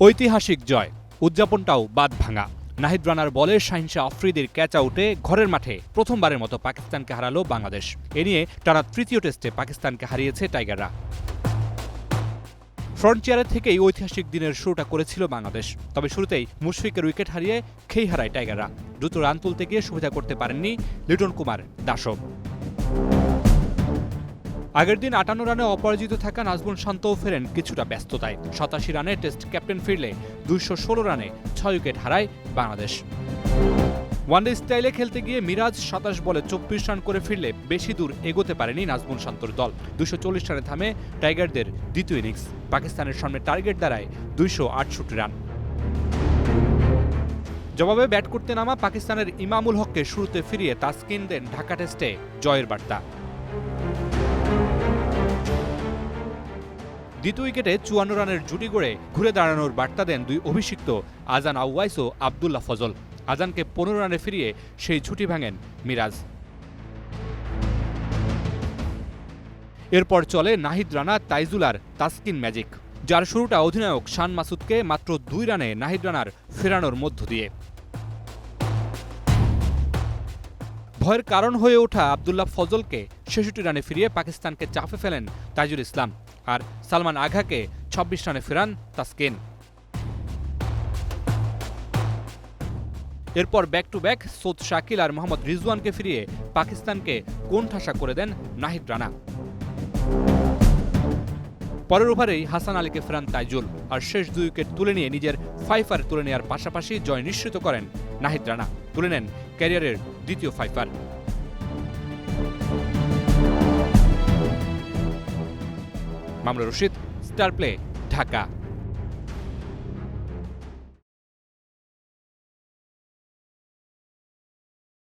ঐতিহাসিক জয়, উদযাপনটাও বাদ ভাঙা। নাহিদ রানার বলে শাহিন শাহ আফ্রিদির ক্যাচ আউটে ঘরের মাঠে প্রথমবারের মতো পাকিস্তানকে হারালো বাংলাদেশ। এ নিয়ে টানা তৃতীয় টেস্টে পাকিস্তানকে হারিয়েছে টাইগাররা। ফ্রন্টিয়ারের থেকেই ঐতিহাসিক দিনের শুরুটা করেছিল বাংলাদেশ। তবে শুরুতেই মুশফিকের উইকেট হারিয়ে খেই হারায় টাইগাররা। দ্রুত রান তুলতে গিয়ে সুবিধা করতে পারেননি লিটন কুমার দাসও। আগের দিন ৫৮ রানে অপরাজিত থাকা নাজমুল শান্তও ফেরেন কিছুটা ব্যস্ততায়। ৮৭ রানে টেস্ট ক্যাপ্টেন ফিরলে ২১৬ রানে ৬ উইকেট হারায় বাংলাদেশ। ওয়ানডে স্টাইলে খেলতে গিয়ে মিরাজ ২৭ বলে ২৪ রান করে ফিরলে বেশি দূর এগোতে পারেনি নাজমুল শান্তর দল। ২৪০ রানে থামে টাইগারদের দ্বিতীয় ইনিংস। পাকিস্তানের সামনে টার্গেট দাঁড়ায় ২৬৮ রান। জবাবে ব্যাট করতে নামা পাকিস্তানের ইমামুল হককে শুরুতে ফিরিয়ে তাসকিন দেন ঢাকা টেস্টে জয়ের বার্তা। দ্বিতীয় উইকেটে ৫৪ রানের জুটি গড়ে ঘুরে দাঁড়ানোর বার্তা দেন দুই অভিষিক্ত আজান আউয়াইস ও আবদুল্লাহ ফজল। আজানকে ১৫ রানে ফিরিয়ে সেই ঝুটি ভাঙেন মিরাজ। এরপর চলে নাহিদ রানা, তাইজুল আর তাসকিন ম্যাজিক, যার শুরুটা অধিনায়ক শান মাসুদকে মাত্র ২ রানে নাহিদ রানার ফেরানোর মধ্য দিয়ে। ভয়ের কারণ হয়ে ওঠা আবদুল্লাহ ফজলকে ৬৬ রানে ফিরিয়ে পাকিস্তানকে চাপে ফেলেন তাইজুল ইসলাম, আর সালমান আঘাকে ২৬ রানে ফেরান তাসকিন। এরপর back to back Saud Shakil আর মোহাম্মদ রিজওয়ানকে ফিরিয়ে পাকিস্তানকে কোণঠাসা করে দেন নাহিদ রানা। পরের ওভারেই হাসান আলীকে ফেরান তাইজুল, আর শেষ ২ উইকেট তুলে নিয়ে নিজের ফাইফার তুলে নেওয়ার পাশাপাশি জয় নিশ্চিত করেন নাহিদ রানা। তুলে নেন ক্যারিয়ারের দ্বিতীয় Pfeiffer. Mamunur Rashid, star play, Dhaka.